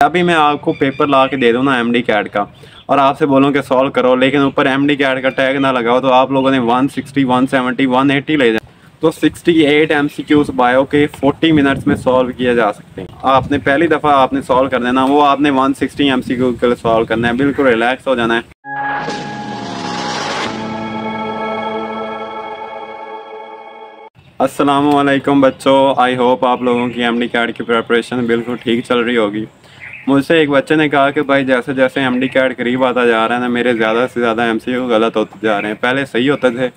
अभी मैं आपको पेपर ला के दे दूँ ना एमडी कैट का और आपसे बोलूँ कि सॉल्व करो, लेकिन ऊपर एमडी कैट का टैग ना लगाओ, तो आप लोगों ने 160, 170, 180 ले जाए। तो 68 एमसीक्यूज बायो के 40 मिनट्स में सॉल्व किए जा सकते हैं। आपने पहली दफ़ा आपने सॉल्व कर देना, वो आपने 160 एमसीक्यू के लिए सॉल्व करना है, बिल्कुल रिलैक्स हो जाना है। अस्सलामुअलैकुम बच्चों, आई होप आप लोगों की एमडी कैट की प्रिपरेशन बिल्कुल ठीक चल रही होगी। मुझसे एक बच्चे ने कहा कि भाई जैसे जैसे एमडी कैट करीब आता जा रहा है ना, मेरे ज़्यादा से ज़्यादा एमसीक्यू गलत होते जा रहे हैं। पहले सही होते थे,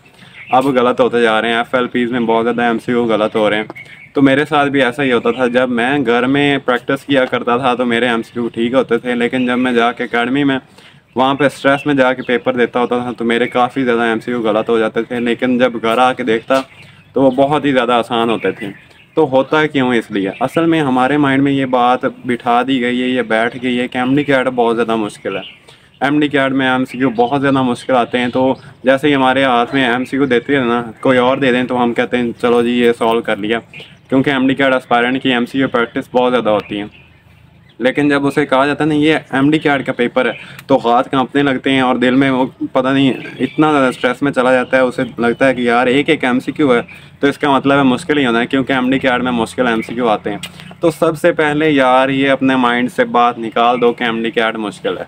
अब गलत होते जा रहे हैं। एफएलपीज़ में बहुत ज़्यादा एमसीक्यू गलत हो रहे हैं। तो मेरे साथ भी ऐसा ही होता था। जब मैं घर में प्रैक्टिस किया करता था तो मेरे एमसीक्यू ठीक होते थे, लेकिन जब मैं जाके अकेडमी में वहाँ पे स्ट्रेस में जाके पेपर देता होता था तो मेरे काफ़ी ज़्यादा एमसीक्यू गलत हो जाते थे। लेकिन जब घर आके देखता तो वो बहुत ही ज़्यादा आसान होते थे। तो होता क्यों? इसलिए असल में हमारे माइंड में ये बात बिठा दी गई है, ये बैठ गई है कि एमडी कैट बहुत ज़्यादा मुश्किल है। एमडी कैट में एमसीक्यू बहुत ज़्यादा मुश्किल आते हैं। तो जैसे ही हमारे हाथ में एमसीक्यू देते हैं ना, कोई और दे दें तो हम कहते हैं चलो जी ये सॉल्व कर लिया, क्योंकि एमडी कैट एस्पायरेंट की एमसीक्यू प्रैक्टिस बहुत ज़्यादा होती है। लेकिन जब उसे कहा जाता है ना ये एमडी कैट का पेपर है, तो हाथ कांपने लगते हैं और दिल में वो पता नहीं इतना ज़्यादा स्ट्रेस में चला जाता है। उसे लगता है कि यार एक एक एमसीक्यू है तो इसका मतलब है मुश्किल ही होना है, क्योंकि एमडी कैट में मुश्किल एमसीक्यू आते हैं। तो सबसे पहले यार ये अपने माइंड से बात निकाल दो कि एमडी कैट मुश्किल है।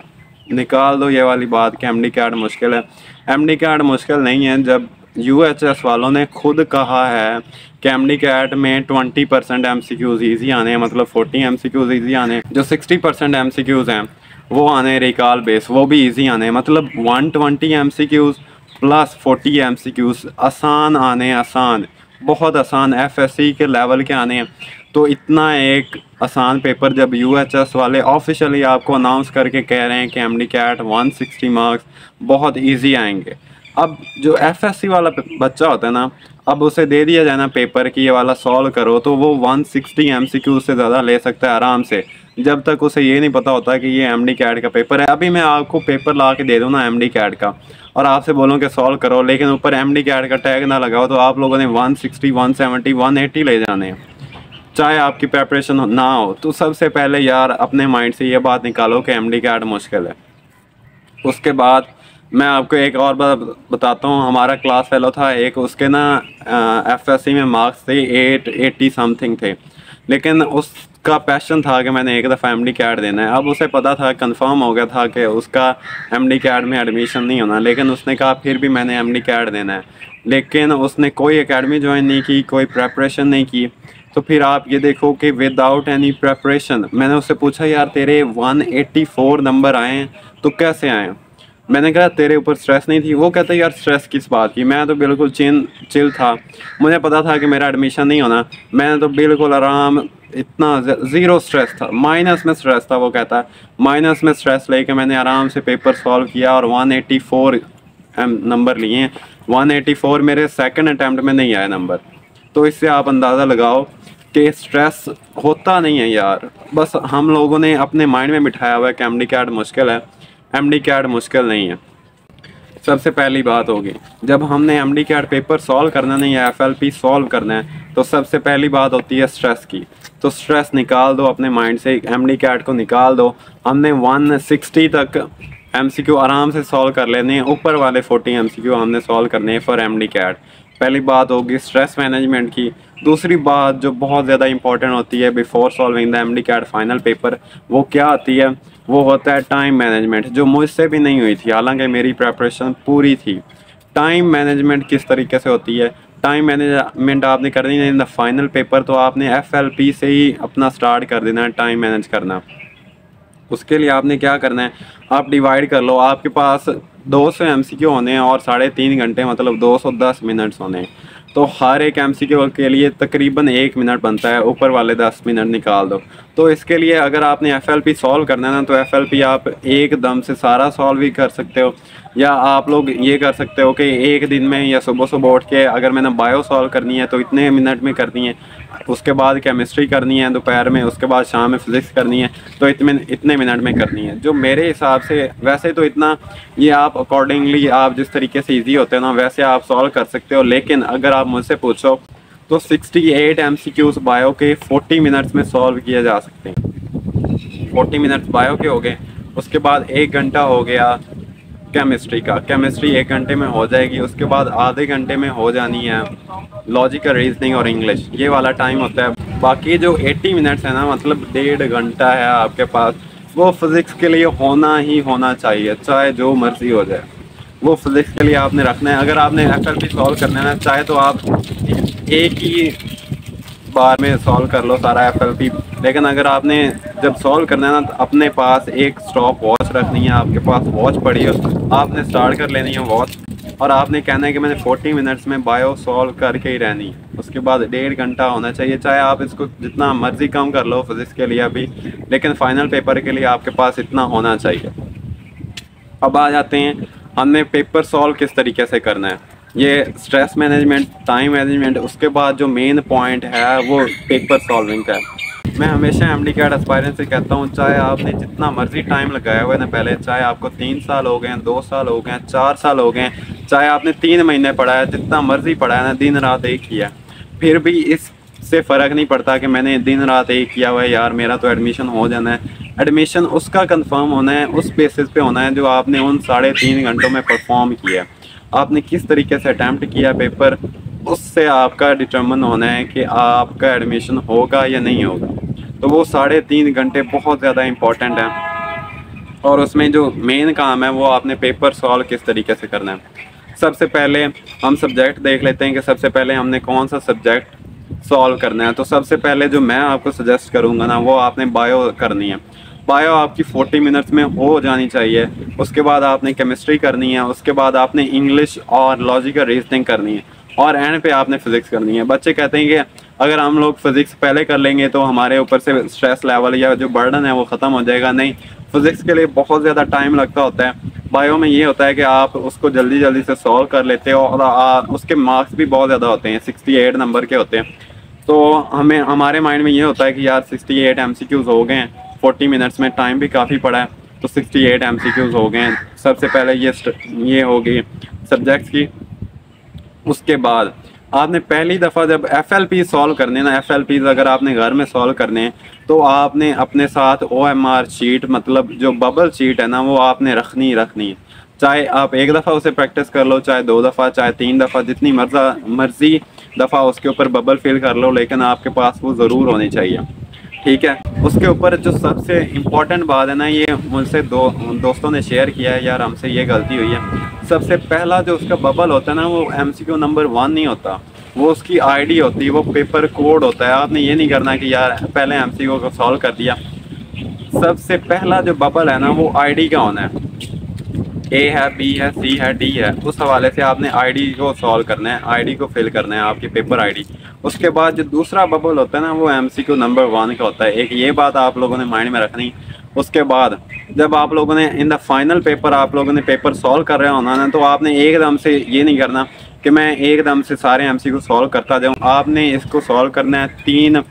निकाल दो ये वाली बात कि एमडी कैट मुश्किल है। एमडी कैट मुश्किल नहीं है। जब यूएचएस वालों ने खुद कहा है कि एमडी कैट में 20% एमसीक्यूज़ ईजी आने हैं, मतलब 40 एमसीक्यूज़ ईजी आने हैं। जो 60% एमसीक्यूज़ हैं वो आने रिकॉल बेस, वो भी ईजी आने हैं। मतलब 120 एमसीक्यूज़ प्लस 40 एमसीक्यूज़ आसान आने, आसान, बहुत आसान, एफएससी के लेवल के आने हैं। तो इतना एक आसान पेपर जब यूएचएस वाले ऑफिशियली आपको अनाउंस करके कह रहे हैं कि एमडी कैट 160 मार्क्स बहुत ईजी आएंगे। अब जो एफएससी वाला बच्चा होता है ना, अब उसे दे दिया जाए ना पेपर कि ये वाला सॉल्व करो, तो वो 160 एमसीक्यू से ज़्यादा ले सकता है आराम से, जब तक उसे ये नहीं पता होता कि ये एमडी कैट का पेपर है। अभी मैं आपको पेपर ला के दे दूँ ना एमडी कैट का और आपसे बोलूँ कि सॉल्व करो, लेकिन ऊपर एमडी कैट का टैग ना लगाओ, तो आप लोगों ने 160, 170, 180 ले जाने हैं, चाहे आपकी प्रेपरेशन ना हो। तो सबसे पहले यार अपने माइंड से ये बात निकालो कि एमडी कैट मुश्किल है। उसके बाद मैं आपको एक और बात बताता हूँ। हमारा क्लास फेलो था एक, उसके ना एफएससी में मार्क्स थे 880 समथिंग थे, लेकिन उसका पैशन था कि मैंने एक दफ़ा एमडी कैट देना है। अब उसे पता था, कंफर्म हो गया था कि उसका एमडी कैट में एडमिशन नहीं होना, लेकिन उसने कहा फिर भी मैंने एमडी कैट देना है। लेकिन उसने कोई एकेडमी ज्वाइन नहीं की, कोई प्रेपरेशन नहीं की। तो फिर आप ये देखो कि विदाउट एनी प्रेपरेशन, मैंने उससे पूछा यार तेरे 184 नंबर आए हैं तो कैसे आए? मैंने कहा तेरे ऊपर स्ट्रेस नहीं थी? वो कहता है यार स्ट्रेस किस बात की, मैं तो बिल्कुल चिल था, मुझे पता था कि मेरा एडमिशन नहीं होना, मैंने तो बिल्कुल आराम, इतना ज़ीरो स्ट्रेस था, माइनस में स्ट्रेस था। वो कहता है माइनस में स्ट्रेस लेके मैंने आराम से पेपर सॉल्व किया और 184 नंबर लिए हैं। 184 मेरे सेकंड अटैम्प्ट में नहीं आया नंबर। तो इससे आप अंदाज़ा लगाओ कि स्ट्रेस होता नहीं है यार, बस हम लोगों ने अपने माइंड में बिठाया हुआ है कि एमडी कैट मुश्किल है। एमडी कैट मुश्किल नहीं है। सबसे पहली बात होगी, जब हमने एमडी कैट पेपर सॉल्व करना नहीं है, एफएलपी सॉल्व करना है, तो सबसे पहली बात होती है स्ट्रेस की। तो स्ट्रेस निकाल दो अपने माइंड से, एमडी कैट को निकाल दो। हमने 160 तक एमसीक्यू आराम से सॉल्व कर लेने हैं, ऊपर वाले 40 एमसीक्यू हमने सॉल्व करने हैं फॉर एमडी कैट। पहली बात होगी स्ट्रेस मैनेजमेंट की। दूसरी बात जो बहुत ज़्यादा इंपॉर्टेंट होती है before solving the MDCAT final paper, वो क्या आती है? वो होता है टाइम मैनेजमेंट, जो मुझसे भी नहीं हुई थी, हालांकि मेरी प्रेपरेशन पूरी थी। टाइम मैनेजमेंट किस तरीके से होती है? टाइम मैनेजमेंट आपने करनी है इन द फाइनल पेपर, तो आपने एफएलपी से ही अपना स्टार्ट कर देना है टाइम मैनेज करना। उसके लिए आपने क्या करना है, आप डिवाइड कर लो। आपके पास 200 एमसीक्यू होने हैं और 3.5 घंटे, मतलब 210 मिनट्स होने हैं। तो हर एक एमसीक्यू के लिए तकरीबन 1 मिनट बनता है, ऊपर वाले 10 मिनट निकाल दो। तो इसके लिए अगर आपने एफएलपी सॉल्व करना है ना, तो एफएलपी आप एकदम से सारा सॉल्व ही कर सकते हो, या आप लोग ये कर सकते हो कि एक दिन में या सुबह सुबह उठ के अगर मैंने बायो सॉल्व करनी है तो इतने मिनट में करनी है, उसके बाद केमिस्ट्री करनी है दोपहर में, उसके बाद शाम में फिज़िक्स करनी है, तो इतने मिनट में करनी है। जो मेरे हिसाब से, वैसे तो इतना ये आप अकॉर्डिंगली आप जिस तरीके से ईजी होते हो ना वैसे आप सॉल्व कर सकते हो। लेकिन अगर आप मुझसे पूछो तो 68 एमसीक्यूज़ बायो के 40 मिनट्स में सॉल्व किए जा सकते हैं। 40 मिनट्स बायो के हो गए। उसके बाद 1 घंटा हो गया केमिस्ट्री का, केमिस्ट्री 1 घंटे में हो जाएगी। उसके बाद आधे घंटे में हो जानी है लॉजिकल रीजनिंग और इंग्लिश, ये वाला टाइम होता है। बाकी जो 80 मिनट्स है ना, मतलब 1.5 घंटा है आपके पास, वो फिज़िक्स के लिए होना ही होना चाहिए, चाहे जो मर्जी हो जाए। वो फिज़िक्स के लिए आपने रखना है। अगर आपने FLP सॉल्व करना है ना, चाहे तो आप एक ही बार में सॉल्व कर लो सारा FLP, लेकिन अगर आपने जब सॉल्व करना है ना, तो अपने पास एक स्टॉप वॉच रखनी है। आपके पास वॉच पड़ी हो, आपने स्टार्ट कर लेनी है वॉच, और आपने कहना है कि मैंने 40 मिनट्स में बायो सॉल्व करके ही रहनी है। उसके बाद 1.5 घंटा होना चाहिए, चाहे आप इसको जितना मर्जी कम कर लो फिज़िक्स के लिए अभी, लेकिन फाइनल पेपर के लिए आपके पास इतना होना चाहिए। अब आ जाते हैं हमने पेपर सॉल्व किस तरीके से करना है, ये स्ट्रेस मैनेजमेंट, टाइम मैनेजमेंट। उसके बाद जो मेन पॉइंट है वो पेपर सॉल्विंग का है। मैं हमेशा MD-CAT एस्पायरेंट से कहता हूँ, चाहे आपने जितना मर्जी टाइम लगाया हुआ है ना पहले, चाहे आपको 3 साल हो गए, 2 साल हो गए, 4 साल हो गए, चाहे आपने 3 महीने पढ़ा है, जितना मर्जी पढ़ा है ना, दिन रात एक किया है, फिर भी इससे फ़र्क नहीं पड़ता कि मैंने दिन रात एक किया हुआ है, यार मेरा तो एडमिशन हो जाना है। एडमिशन उसका कंफर्म होना है, उस बेसिस पे होना है जो आपने उन 3.5 घंटों में परफॉर्म किया, आपने किस तरीके से अटैम्प्ट किया पेपर, उससे आपका डिटर्मिन होना है कि आपका एडमिशन होगा या नहीं होगा। तो वो 3.5 घंटे बहुत ज़्यादा इम्पॉर्टेंट हैं, और उसमें जो मेन काम है वो आपने पेपर सॉल्व किस तरीके से करना है। सबसे पहले हम सब्जेक्ट देख लेते हैं कि सबसे पहले हमने कौन सा सब्जेक्ट सॉल्व करना है। तो सबसे पहले जो मैं आपको सजेस्ट करूँगा ना, वो आपने बायो करनी है। बायो आपकी 40 मिनट्स में हो जानी चाहिए। उसके बाद आपने केमिस्ट्री करनी है, उसके बाद आपने इंग्लिश और लॉजिकल रीजनिंग करनी है, और एंड पे आपने फिज़िक्स करनी है। बच्चे कहते हैं कि अगर हम लोग फिज़िक्स पहले कर लेंगे तो हमारे ऊपर से स्ट्रेस लेवल या जो बर्डन है वो ख़त्म हो जाएगा। नहीं, फिज़िक्स के लिए बहुत ज़्यादा टाइम लगता होता है। बायो में ये होता है कि आप उसको जल्दी जल्दी से सॉल्व कर लेते हो, और उसके मार्क्स भी बहुत ज़्यादा होते हैं, 68 नंबर के होते हैं। तो हमारे माइंड में ये होता है कि यार 68 MCQs हो गए हैं, 40 मिनट्स में टाइम भी काफ़ी पड़ा है, तो 68 MCQs हो गए हैं। सबसे पहले ये होगी सब्जेक्ट्स की। उसके बाद आपने पहली दफ़ा जब FLP सॉल्व करने ना, FLPs अगर आपने घर में सॉल्व करने हैं, तो आपने अपने साथ OMR शीट, मतलब जो बबल शीट है ना, वो आपने रखनी है। चाहे आप 1 दफ़ा उसे प्रैक्टिस कर लो, चाहे 2 दफ़ा, चाहे 3 दफ़ा, जितनी मर्जी दफ़ा उसके ऊपर बबल फिल कर लो, लेकिन आपके पास वो ज़रूर होनी चाहिए। ठीक है। उसके ऊपर जो सबसे इम्पॉर्टेंट बात है ना, ये मुझसे दोस्तों ने शेयर किया है, यार हमसे ये गलती हुई है। सबसे पहला जो उसका बबल होता है ना, वो MCQ नंबर 1 नहीं होता, वो उसकी ID होती है, वो पेपर कोड होता है। आपने ये नहीं करना कि यार पहले MCQ को सॉल्व कर दिया। सबसे पहला जो बबल है ना, वो ID का होना है। A है, B है, C है, D है, उस हवाले से आपने ID को सॉल्व करना है, ID को फिल करना है, आपकी पेपर ID। उसके बाद जो दूसरा बबल होता है ना, वो MCQ नंबर 1 का होता है। एक ये बात आप लोगों ने माइंड में रखनी। उसके बाद जब आप लोगों ने इन द फाइनल पेपर आप लोगों ने पेपर सॉल्व कर रहे होना ना, तो आपने एकदम से ये नहीं करना कि मैं एकदम से सारे MCQ सॉल्व करता जाऊँ। आपने इसको सॉल्व करना है 3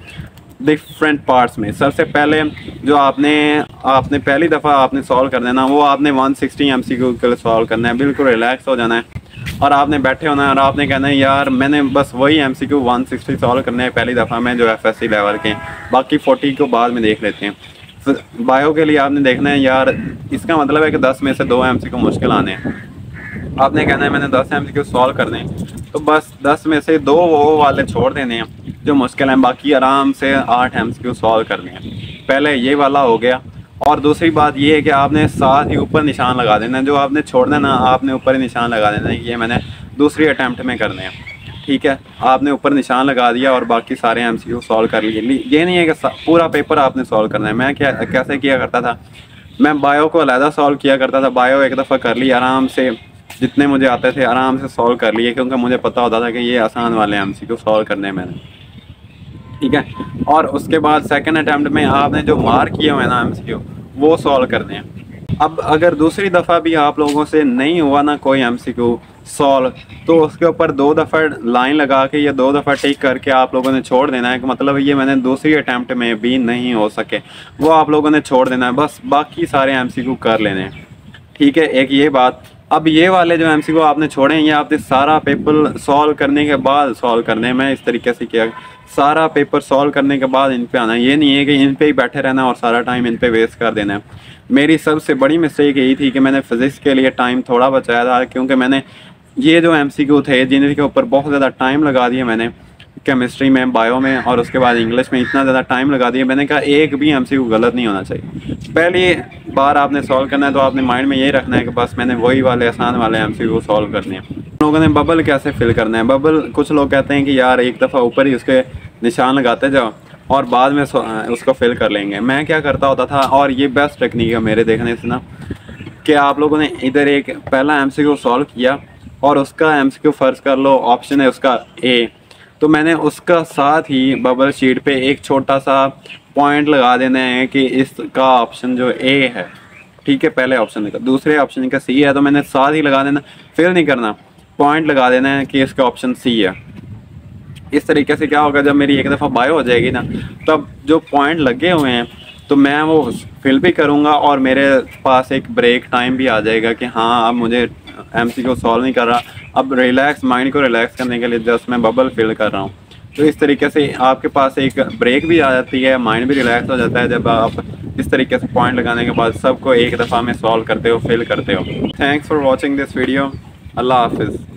डिफरेंट पार्ट्स में। सबसे पहले जो आपने पहली दफ़ा आपने सॉल्व कर देना, वो आपने 160 MCQ के लिए सॉल्व करना है। बिल्कुल रिलैक्स हो जाना है, और आपने बैठे होना है, और आपने कहना है यार मैंने बस वही MCQ 160 सॉल्व करने हैं पहली दफ़ा में, जो FSC लेवल के, बाकी 40 को बाद में देख लेते हैं। बायो के लिए आपने देखना है, यार इसका मतलब है कि 10 में से 2 MCQ मुश्किल आने हैं। आपने कहना है मैंने 10 MCQ सॉल्व करने हैं, तो बस 10 में से 2 वो वाले छोड़ देने हैं जो मुश्किल हैं, बाकी आराम से 8 MCQ सॉल्व करने हैं। पहले ये वाला हो गया। और दूसरी बात ये है कि आपने साथ ही ऊपर निशान लगा देना है, जो आपने छोड़ना है ना, आपने ऊपर ही निशान लगा देना है, ये मैंने दूसरी अटैम्प्ट में करने हैं। ठीक है, आपने ऊपर निशान लगा दिया और बाकी सारे MCQ सॉल्व कर लिए। ये नहीं है कि पूरा पेपर आपने सॉल्व करना है। मैं कैसे किया करता था, मैं बायो को अलहदा सॉल्व किया करता था। बायो एक दफ़ा कर ली आराम से, जितने मुझे आते थे आराम से सॉल्व कर लिए, क्योंकि मुझे पता होता था कि ये आसान वाले MCQ सॉल्व करने हैं मैंने। ठीक है। और उसके बाद सेकंड अटैम्प्ट में आपने जो मार्क किए हुए हैं ना MCQ, वो सॉल्व करने हैं। अब अगर दूसरी दफ़ा भी आप लोगों से नहीं हुआ ना कोई MCQ सॉल्व, तो उसके ऊपर 2 दफ़ा लाइन लगा के या 2 दफ़ा टिक करके आप लोगों ने छोड़ देना है कि मतलब ये मैंने दूसरी अटैम्प्ट में भी नहीं हो सके, वो आप लोगों ने छोड़ देना है। बस बाकी सारे MCQ कर लेने हैं। ठीक है, एक ये बात। अब ये वाले जो एमसीक्यू आपने छोड़े हैं, ये आपने सारा पेपर सॉल्व करने के बाद सॉल्व करने हैं। मैं इस तरीके से किया, सारा पेपर सॉल्व करने के बाद इन पे आना है। ये नहीं है कि इन पे ही बैठे रहना और सारा टाइम इन पे वेस्ट कर देना है। मेरी सबसे बड़ी मिस्टेक यही थी कि मैंने फिज़िक्स के लिए टाइम थोड़ा बचाया था, क्योंकि मैंने ये जो एमसीक्यू थे जिनके ऊपर बहुत ज़्यादा टाइम लगा दिया मैंने, केमिस्ट्री में, बायो में और उसके बाद इंग्लिश में इतना ज़्यादा टाइम लगा दिया, मैंने कहा एक भी एमसीक्यू गलत नहीं होना चाहिए। पहली बार आपने सॉल्व करना है तो आपने माइंड में यही रखना है कि बस मैंने वही वाले आसान वाले एमसीक्यू सॉल्व करने हैं। लोगों ने बबल कैसे फिल करना है, बबल कुछ लोग कहते हैं कि यार एक दफ़ा ऊपर ही उसके निशान लगाते जाओ और बाद में उसको फिल कर लेंगे। मैं क्या करता होता था, और ये बेस्ट टेक्निक है मेरे देखने से ना, कि आप लोगों ने इधर एक पहला एमसीक्यू सॉल्व किया और उसका एमसीक्यू फ़र्ज़ कर लो ऑप्शन है उसका ए, तो मैंने उसका साथ ही बबल शीट पे एक छोटा सा पॉइंट लगा देना है कि इसका ऑप्शन जो ए है, ठीक है, पहले ऑप्शन का, दूसरे ऑप्शन का सी है, तो मैंने साथ ही लगा देना, फिल नहीं करना, पॉइंट लगा देना है कि इसका ऑप्शन सी है। इस तरीके से क्या होगा, जब मेरी एक दफ़ा बायो हो जाएगी ना, तब जो पॉइंट लगे हुए हैं तो मैं वो फिल भी करूँगा और मेरे पास एक ब्रेक टाइम भी आ जाएगा कि हाँ अब मुझे एमसीक्यू सॉल्व नहीं कर रहा, अब रिलैक्स, माइंड को रिलैक्स करने के लिए जस्ट मैं बबल फिल कर रहा हूँ। तो इस तरीके से आपके पास एक ब्रेक भी आ जाती है, माइंड भी रिलैक्स हो जाता है जब आप इस तरीके से पॉइंट लगाने के बाद सबको एक दफ़ा में सॉल्व करते हो, फिल करते हो। Thanks for watching this video. अल्लाह हाफिज़।